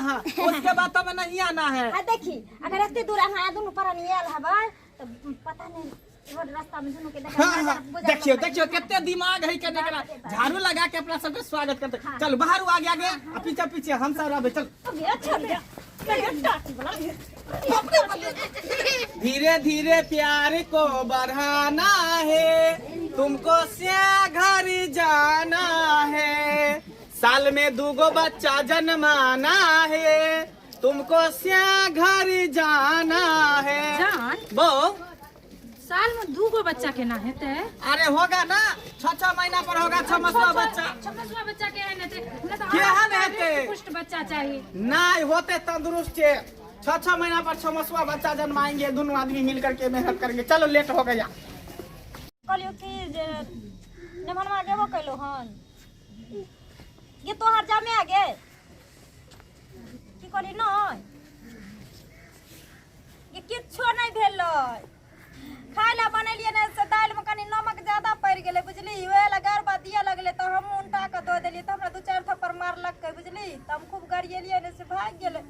हाँ उसके बाद तो में नहीं आना है। देखी अगर इतनी दूर अहाँ दोनों पर नहीं आयल हवा तो पता नहीं रोड रास्ता में दोनों के देखियो देखियो कितने दिमाग है करने का। झाड़ू लगा के अपना सबके स्वागत करते। चल बाहर आगे आगे पीछे पीछे हम सब रहे। चल धीरे धीरे प्यार को बढ़ाना है, तुमको से घर जाना है, साल में 2 बच्चा जन्माना है, तुमको से घर जाना है। वो साल में 2 बच्चा के ना है ते? अरे होगा ना 6 महीना पर होगा 6 मसवा बच्चा। 6 मसवा बच्चा के है नते केहन हेते? पुष्ट बच्चा चाहिए। नहीं होते तंदुरुस्त है। 6 महीना पर 6 मसवा बच्चा जन्माएंगे, दोनों आदमी मिल करके मेहनत करेंगे। चलो लेट हो गया। कहलियो कि जे नेमनवा गेबो कइलो हन ये तोहार जामे आगे की कहली न ये किछो नहीं भेलै। खाए ला बनेलिए ने से दाल में कनी नमक ज्यादा पड़ गेले बुझली। ओए लगा बात दिया लगले तो हम उल्टा के दो देलिए तो हमरा 2-4 थप्पड़ मारलक के बुझली। त हम खूब गरिएलिए ने से भाग गेले।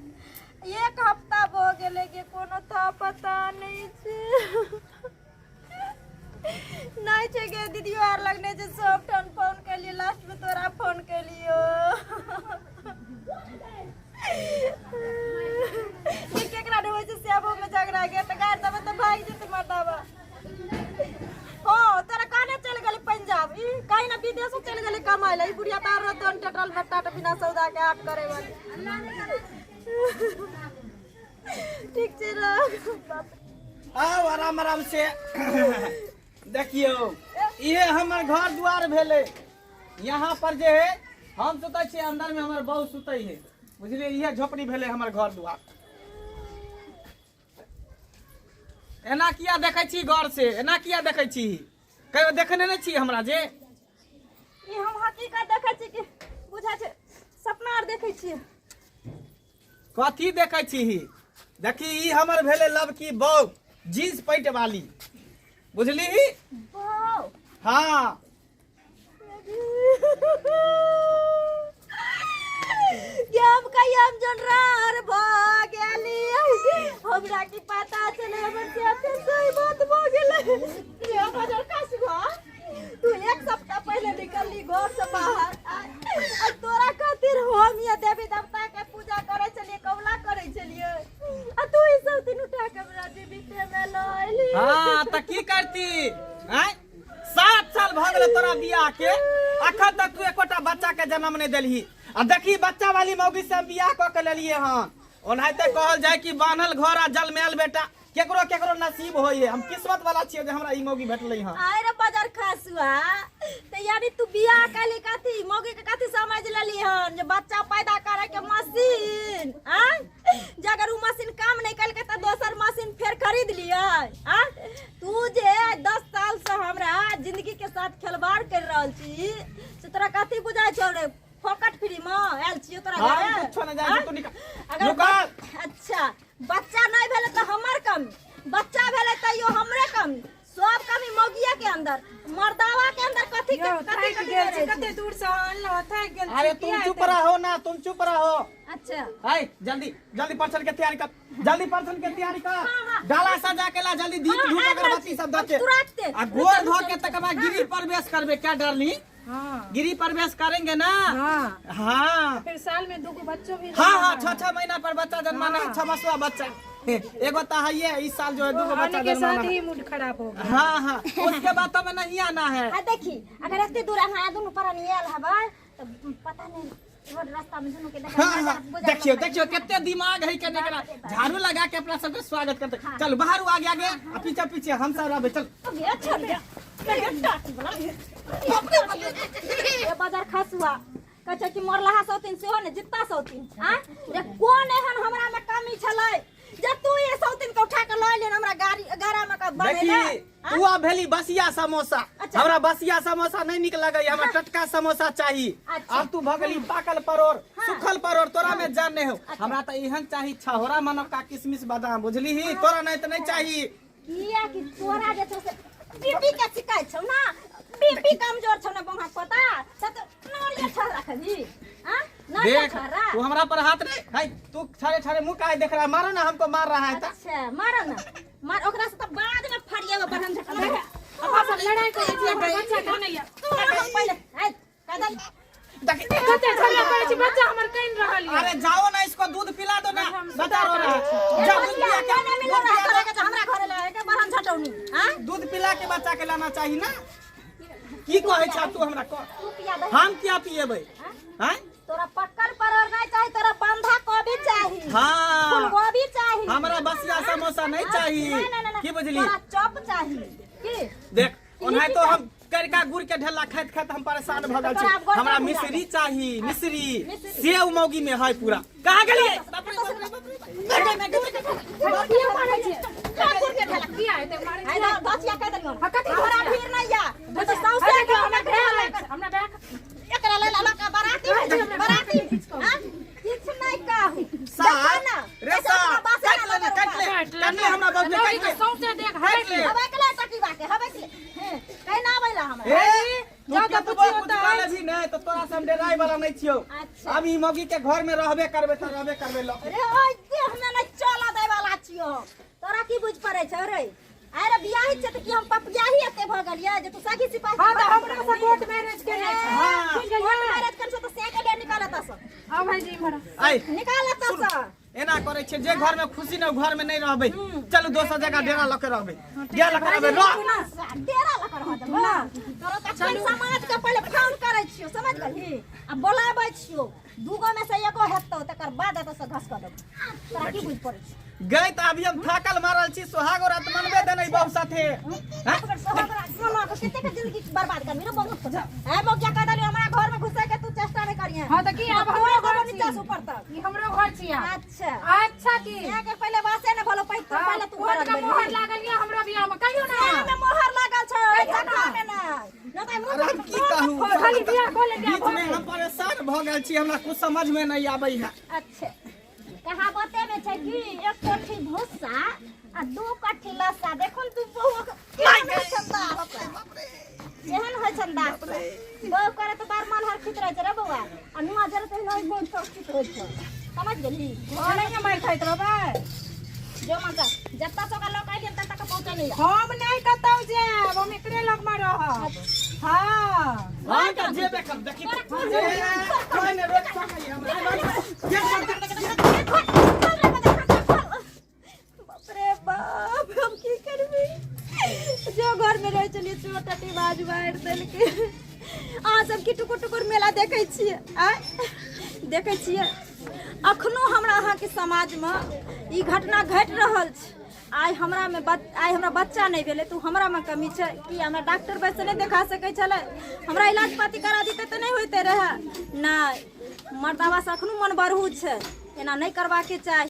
1 हफ्ता हो गेले के कोनो था पता नहीं छे। नहीं छे के दीदी आर लगने जे सब ठन फोन के लिए लास्ट में तोरा फोन के लियो। ये केकरा होय छै सेबो में झगड़ा के त गार तब त भाग जे तुम्हार दावा। हो तोरा काने चल गेली पंजाब ई कहीं ना विदेश चल गेली कमाई ला। ई बुढ़िया तार रतन टटल बट्टा बिना सौदा के आट करे वाली। ठीक छै रख आओ आराम आराम से। देखियो ये हमर घर द्वार भेले। यहाँ पर जे है हम सुतै छी, अंदर में हमर बहू सुतै है बुझलिए। ये झोपड़ी भेले हमर घर द्वार। एना किया देखै छी गौर से? एना किया देखै छी? कहियो देखने नहीं छी हमरा जे? ई हम हकीकत देखै छी कि बुझा छै सपना आर देखै छी। कथी देखै छी? देखी ई हमर भेले लब की बहू, जींस पैंट वाली बुझली। वाओ हाँ हम कहियो हम जनरार भ गेली। हमरा की पता चले हमर से अपने सही बात भ गेले। ये बाजार कासुआ तू 1 सप्ताह पहले निकलली घर से बाहर आ तोरा खातिर हम ये देवी देवता के पूजा करे चलिए, कबला करे चलिए आ तू ई सब दिन उठा के हमरा जीविते में लइली। हाँ त की करती हैं? 7 साल भ गेले तोरा बियाह के, अखन तक तू एकोटा बच्चा के जन्म नहीं देलही। आ देखी बच्चा वाली मौगी से हम बियाह क के लेलिए हन। ओनाहिते कहल जाए कि बान्हल घर आ जलमैल बेटा केकरो केकरो नसीब होइए। हम किस्मत वाला छियै जे हमरा ई मौगी भेटलै हन। अरे बाजार खासुआ त यानी तू बियाह कइली कथी मौगी के कथी समझ लेली हन जे बच्चा पैदा करे के मशीन। हां जे अगर उ मशीन काम नहीं कइल के त दोसर मशीन फेर खरीद लियै। हां तू जे 10 साल से हमरा जिंदगी के साथ खिलवाड़ कर रहल छी से तोरा कथी बुझाय छौ रे? फोकट फ्री में आयल छी तोरा घरे। हां कुछ नहीं जाय तू निकाल। अच्छा बच्चा नहीं भेले त हमर कमी, बच्चा भेले त यो हमरे कमी। सब कमी मौगिया के अंदर, मर्दावा के अंदर कथी कते दूर से आनलो थ गेल। अरे तुम चुप रहो ना, तुम चुप रहो। अच्छा हाय जल्दी जल्दी पर्सन के तैयारी कर, जल्दी पर्सन के तैयारी कर। डाला सजा के ला जल्दी, दीप धूप अगरबत्ती सब दे के आ गोर धो के तक बाद गिरी प्रवेश करबे। क्या डरली? हाँ गिरी प्रवेश करेंगे ना। हाँ हाँ फिर साल में 2 बच्चों भी। हाँ 6 महीना पर बच्चा जन्माना है। 6 मसवा बच्चा एगो तो है ये इस साल जो है 2 बच्चा के जन्माना साथ है। ही मूड खराब हो गया। हाँ उसके बाद तो में नहीं आना है। देखी अगर इतनी दूर अहाँ दोनों पर नहीं आयल हवा तो पता नहीं रोड रास्ता में दोनों के हाँ देखियो देखियो कितने दिमाग है करने का। झाड़ू लगा के अपना सबके स्वागत करते। चल बाहर आगे आगे पीछे पीछे हम सब रहे। चल ये बाजार खासुआ कहे कि मरलहा सौतीन से हो ने जितना सौतीन। हां रे कोन एहन हमरा में कमी छलै जे तू ये सौतीन के उठा के लय लेन हमरा गाड़ी गारा में का बनेला। हुआ भेली बसिया समोसा। हमरा बसिया समोसा नहीं निक लगे, हमरा टटका समोसा चाहिए। अब तू भगली पाकल परोर सुखल परोर तोरा में जान नहीं हो। हमरा तो इहन चाहिए छहोरा मनका किशमिश बादाम बुझली ही। तोरा नहीं तो नहीं चाहिए। किया कि तोरा जे से बीपी के शिकायत छौ ना, बीपी कमजोर छौ ना बंगा पता त नोरिया छ रखली। हां ना देख खरा। तू हमरा पर हाथ नहीं हाय तू छारे छारे मुंह काहे देख रहा है मारो ना हमको मार रहा है त अच्छा मारो ना मार ओकरा से तो बाद में फड़िएगा बहन झटका अपन लड़ाई करे छी हमर बच्चा का नहीं है हम पहले आय कादल देख कते झगड़ा करे छी बच्चा हमर कइन रहल है अरे जाओ ना इसको दूध पिला दो ना बता रो रहा है जा दूध पिला के नहीं मिल रहा करे के हमरा घरे ले के बहन झटौनी हां दूध पिला के बच्चा के लाना चाहिए ना की कहे छ तू हमरा को तू पिया दे हम क्या पिएबै हैं तोरा पक्कल पर और नहीं चाहिए तोरा बंधा गोभी चाहिए हां फूलगोभी चाहिए हमरा बसिया समोसा नहीं चाहिए की बुझली तोरा चॉप चाहिए की देख ओनाहे तो हम करका गुड़ के ढेला खाइत खाइत हम परेशान भ गेल छी हमरा मिश्री चाहिए मिश्री सेव मौगी में है पूरा कहां गेलिए किया मारे छी गुड़ के ढेला किया है ते मारे आय ना बचिया कह दलियो कथी हमरा भीड़ नहीं या तो सौसे के हमरा ढेला हमरा बैग एकरा ले ला का बराती हां किछ नहीं कहू सा रे सा काट ले हमरा बाप लड़की काट के ले सौंसे देख हट ले हवे के ले टकीबा के हवे के कहीं ना बैला हमरा ए ज्यादा कुछ वाला भी नहीं तो तोरा से हम डराई वाला नहीं छियो अच्छा अब ई मौगी के घर में रहबे करबे लो अरे ओइ दे हमें नहीं चला दे वाला छियो तोरा की बुझ पड़े छ रे अरे बियाही छ त की हम पपियाही एते भ गेलिए जे तू सगी सिपाही हां तो हमरा से कोर्ट मैरिज के नहीं हां कोर्ट मैरिज कर छ त से के ले निकालत अस आ भाई जी मरा आई निकालत अस एना करे छे जे घर में खुशी न घर में नहीं रहबे चलो दोसर जगह डेरा लके रहबे डेरा लके रहबे रह डेरा लकर हो दे ना तोरा त अपन समाज के पहले फोन करे छियो समझ गली आ बोलाबै छियो दूगो में से एगो हेतौ तकर बाद एत से घस कर देब तोरा की बुझ पड़े छ गई त अभी हम थाकल मारल छी सोहाग रात मनबे देनै बहु साथे अगर सोहरा मोला को कते के जिंदगी बर्बाद कर मेरे बहुत खोजा है मो क्या कह दली हमरा घर में घुसे के तू चेष्टा नहीं करिए हां तो की अब हमरो घर नीचे से ऊपर तक ई हमरो घर छिया अच्छा अच्छा की यहाँ के पहले बासे ने भलो पहले तू कोर्ट का मोहर लागल या हमरो बियाह में कहियो ना में मोहर लागल छ जगह में ना न त अरे हम की कहूं खाली बियाह को ले बीच में हम परेशान भ गेल छी हमरा कुछ समझ में नहीं आबै है अच्छा कहावते में छै कि एक कोठी भूसा आ दू कट्ठी लस्सा देखुन तू बहु केहन है छंदा केहन है छंदा बहु करे तो बार मन हर खित रहे छै रे बउआ आ नुआ जरे तो नहीं बहुत सब खित रहे छै समझ गेली घर नहीं मार खाइत रहबै जो माता जत्ता चोका लोग आइले तत्ता का पहुंचे नहीं हम नहीं कतौ जाब हम एकरे लग में रहब हां हां त जेबे कर देखी कोई ने रोक सकै हमरा बाप रे बाप हम की करबी जो घर में रह चलिए छोटा टी बाज मार देल के आ सब की टुकुर टुकुर मेला देखे छिए आ देखे छिए अखनो हमरा अहाँ के समाज में ई घटना घट रहल छै आइ हमरा बच्चा नहीं भेले तू हमरा में कमी छै कि हमरा डॉक्टर बैस नहीं देखा सकै छले हमरा इलाज पाती करा दिते त नहीं होते रहे नहीं मर्दावा से अखनो मन बरहू छै एना नहीं करबा के चाही